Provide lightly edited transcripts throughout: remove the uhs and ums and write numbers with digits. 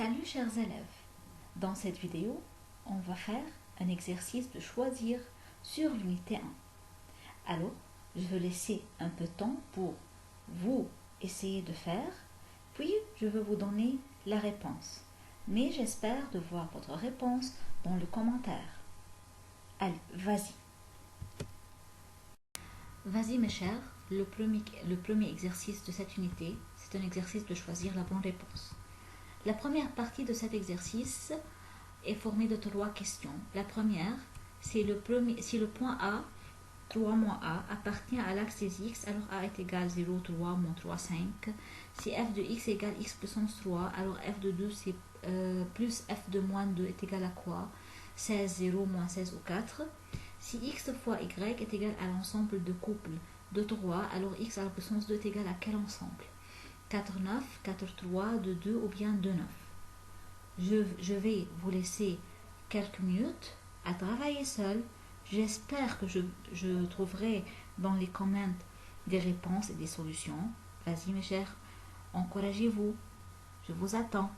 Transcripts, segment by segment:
Salut chers élèves, dans cette vidéo, on va faire un exercice de choisir sur l'unité 1. Alors, je vais laisser un peu de temps pour vous essayer de faire, puis je vais vous donner la réponse. Mais j'espère de voir votre réponse dans le commentaire. Allez, vas-y. Vas-y mes chers, le premier exercice de cette unité, c'est un exercice de choisir la bonne réponse. La première partie de cet exercice est formée de 3 questions. La première, c'est si le point A, 3 moins A, appartient à l'axe des x, alors A est égal 0, 3, moins 3, 5. Si f de x égale x puissance 3, alors f de 2 c'est plus f de moins 2 est égal à quoi? 16, 0, moins 16 ou 4. Si x fois y est égal à l'ensemble de couple de 3, alors x à la puissance 2 est égal à quel ensemble? 4, 9, 4, 3, 2, 2 ou bien 2, 9. Je vais vous laisser quelques minutes à travailler seul. J'espère que je trouverai dans les commentaires des réponses et des solutions. Vas-y mes chers, encouragez-vous. Je vous attends.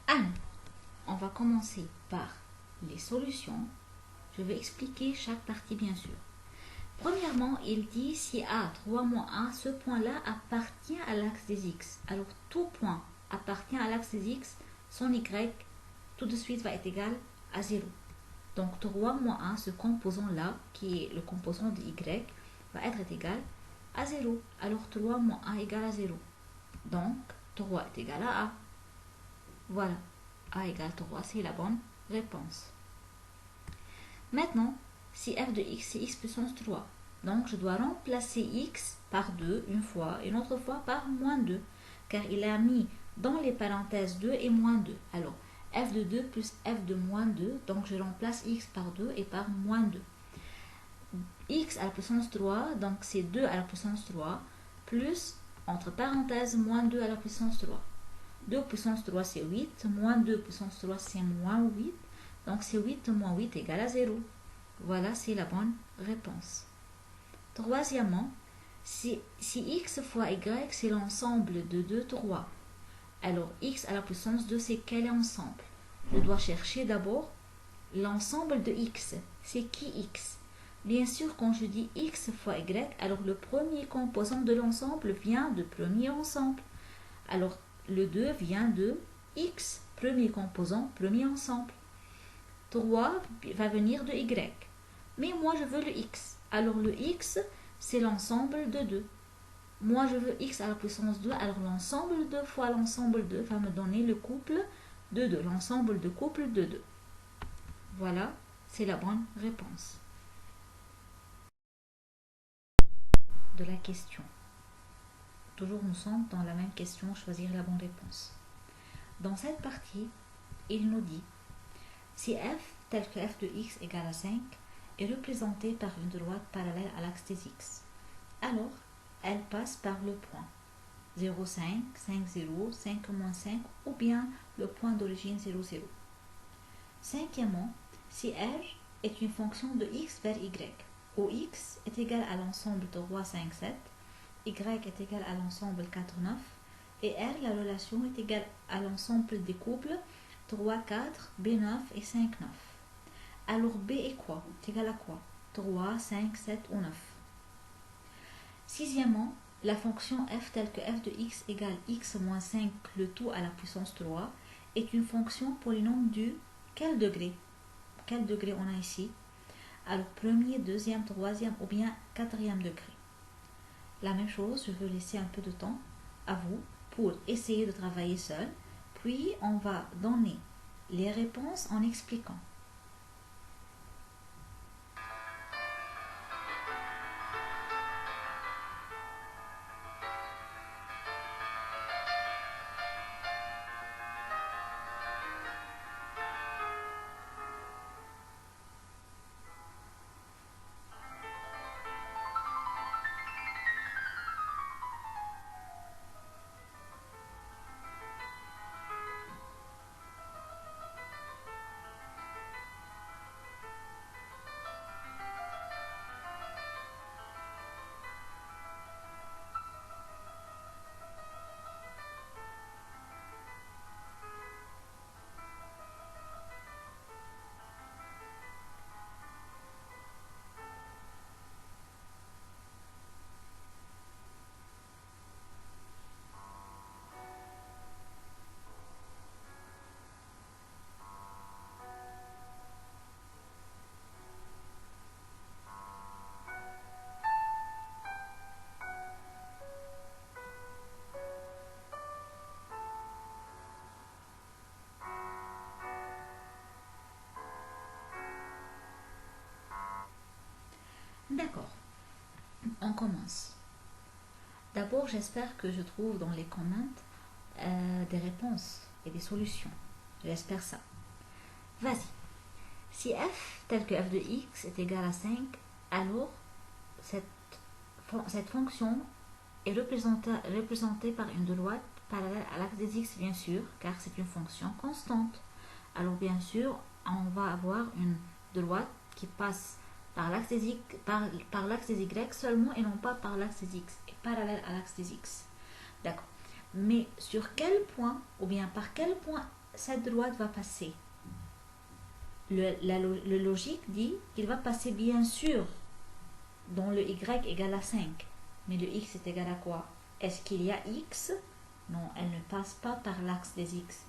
Alors, on va commencer par les solutions. Je vais expliquer chaque partie bien sûr. Premièrement, il dit si A, 3 moins 1, ce point-là appartient à l'axe des x. Alors, tout point appartient à l'axe des x, son y, tout de suite va être égal à 0. Donc, 3 moins 1, ce composant-là, qui est le composant de y, va être égal à 0. Alors, 3 moins 1 égale à 0. Donc, 3 est égal à A. Voilà, A égale 3, c'est la bonne réponse. Maintenant, si f de x c'est x puissance 3, donc je dois remplacer x par 2 une fois, et une autre fois par moins 2, car il a mis dans les parenthèses 2 et moins 2. Alors, f de 2 plus f de moins 2, donc je remplace x par 2 et par moins 2. X à la puissance 3, donc c'est 2 à la puissance 3, plus, entre parenthèses, moins 2 à la puissance 3. 2 puissance 3 c'est 8, moins 2 puissance 3 c'est moins 8, donc c'est 8 moins 8 égale à 0. Voilà, c'est la bonne réponse. Troisièmement, si x fois y c'est l'ensemble de 2, 3, alors x à la puissance 2 c'est quel ensemble? Je dois chercher d'abord l'ensemble de x. C'est qui x? Bien sûr, quand je dis x fois y, alors le premier composant de l'ensemble vient de premier ensemble. Alors, le 2 vient de x, premier composant, premier ensemble. 3 va venir de y. Mais moi, je veux le x. Alors, le x, c'est l'ensemble de 2. Moi, je veux x à la puissance 2. Alors, l'ensemble 2 fois l'ensemble 2 va me donner le couple de 2. L'ensemble de couple de 2. Voilà, c'est la bonne réponse de la question. Toujours nous sommes dans la même question, choisir la bonne réponse. Dans cette partie, il nous dit si f, tel que f de x égale à 5, est représentée par une droite parallèle à l'axe des x, alors elle passe par le point 0, 5, 5, 0, 5 moins 5 ou bien le point d'origine 0, 0. Cinquièmement, si r est une fonction de x vers y, où x est égal à l'ensemble 3, 5, 7, y est égal à l'ensemble 4, 9, et R, la relation est égale à l'ensemble des couples 3, 4, B9 et 5, 9. Alors B est quoi? C'est égal à quoi? 3, 5, 7 ou 9. Sixièmement, la fonction f telle que f de x égale x moins 5 le tout à la puissance 3 est une fonction polynôme du quel degré? Quel degré on a ici? Alors premier, deuxième, troisième ou bien quatrième degré. La même chose, je veux laisser un peu de temps à vous pour essayer de travailler seul. Puis on va donner les réponses en expliquant. D'accord, on commence. D'abord, j'espère que je trouve dans les commentaires des réponses et des solutions. J'espère ça. Vas-y. Si f tel que f de x est égal à 5, alors cette fonction est représentée par une droite parallèle à l'axe des x, bien sûr, car c'est une fonction constante. Alors, bien sûr, on va avoir une droite qui passe par l'axe des y seulement et non pas par l'axe des x, et parallèle à l'axe des x. D'accord. Mais sur quel point, ou bien par quel point cette droite va passer? Le logique dit qu'il va passer bien sûr dans le y égale à 5. Mais le x est égal à quoi? Est-ce qu'il y a x? Non, elle ne passe pas par l'axe des x.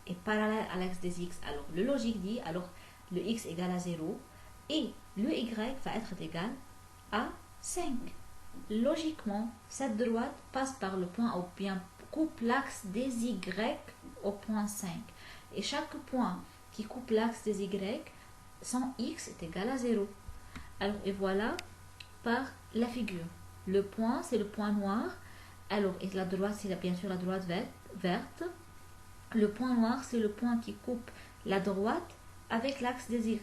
Et parallèle à l'axe des x. Alors, le logique dit, alors le x égale à 0 et le y va être égal à 5. Logiquement, cette droite passe par le point ou bien coupe l'axe des y au point 5. Et chaque point qui coupe l'axe des y, son x est égal à 0. Alors, et voilà par la figure. Le point, c'est le point noir. Alors, et la droite, c'est bien sûr la droite verte. Le point noir, c'est le point qui coupe la droite avec l'axe des y.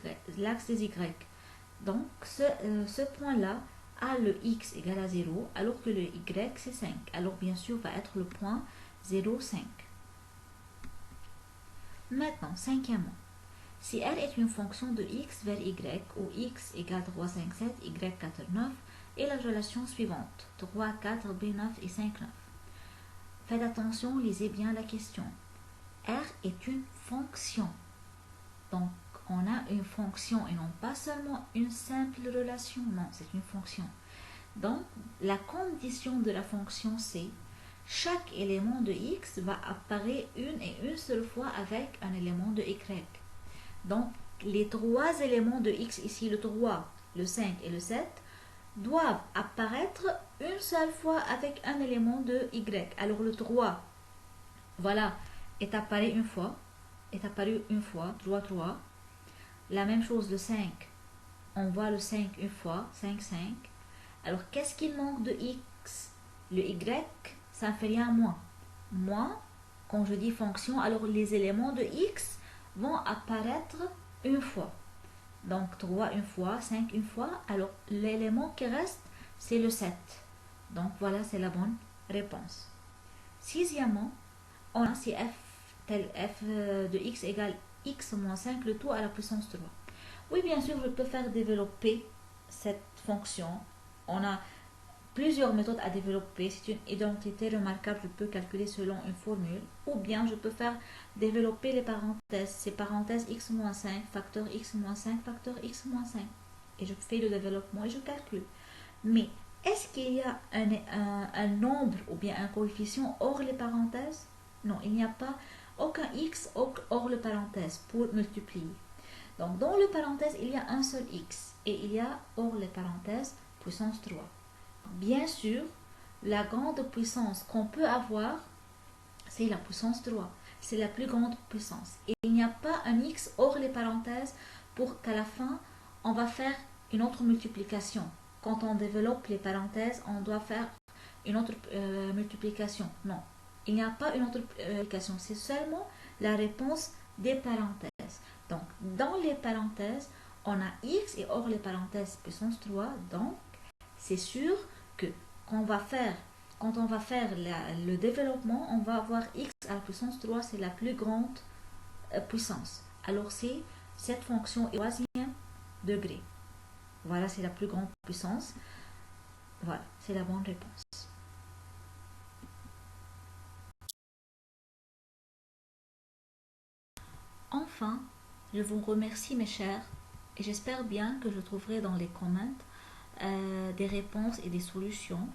Donc, ce point-là a le x égale à 0, alors que le y, c'est 5. Alors, bien sûr, va être le point 0, 5. Maintenant, cinquièmement, si R est une fonction de x vers y, où x égale 3, 5, 7, y 4, 9, et la relation suivante, 3, 4, b 9 et 5, 9. Faites attention, lisez bien la question. R est une fonction. Donc, on a une fonction et non pas seulement une simple relation. Non, c'est une fonction. Donc, la condition de la fonction, c'est chaque élément de x va apparaître une seule fois avec un élément de y. Donc, les trois éléments de x ici, le 3, le 5 et le 7, doivent apparaître une seule fois avec un élément de y. Alors, le 3, voilà, est apparu une fois, 3, 3. La même chose, le 5, on voit le 5 une fois, 5, 5. Alors, qu'est-ce qu'il manque de x? Le y, ça ne fait rien à moins. Moins, quand je dis fonction, alors les éléments de x vont apparaître une fois. Donc 3 une fois, 5 une fois. Alors l'élément qui reste, c'est le 7. Donc voilà, c'est la bonne réponse. Sixièmement, on a si f de x égale x moins 5 le tout à la puissance 3. Oui, bien sûr, je peux faire développer cette fonction. On a plusieurs méthodes à développer. C'est une identité remarquable, je peux calculer selon une formule. Ou bien je peux faire développer les parenthèses. Ces parenthèses x-5, facteur x-5, facteur x-5. Et je fais le développement et je calcule. Mais Est-ce qu'il y a un nombre ou bien un coefficient hors les parenthèses? Non, il n'y a pas aucun x hors le parenthèse pour multiplier. Donc, dans le parenthèse, il y a un seul x et il y a hors les parenthèses puissance 3. Bien sûr, la grande puissance qu'on peut avoir, c'est la puissance 3. C'est la plus grande puissance. Et il n'y a pas un x hors les parenthèses pour qu'à la fin, on va faire une autre multiplication. Quand on développe les parenthèses, on doit faire une autre multiplication. Non, il n'y a pas une autre multiplication. C'est seulement la réponse des parenthèses. Donc, dans les parenthèses, on a x et hors les parenthèses puissance 3. Donc, c'est sûr que quand on va faire le développement, on va avoir x à la puissance 3, c'est la plus grande puissance. Alors c'est cette fonction est au troisième degré. Voilà, c'est la plus grande puissance. Voilà, c'est la bonne réponse. Enfin, je vous remercie mes chers et j'espère bien que je trouverai dans les commentaires des réponses et des solutions.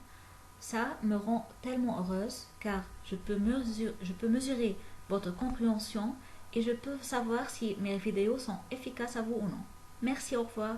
Ça me rend tellement heureuse car je peux mesurer votre compréhension et je peux savoir si mes vidéos sont efficaces à vous ou non. Merci, au revoir.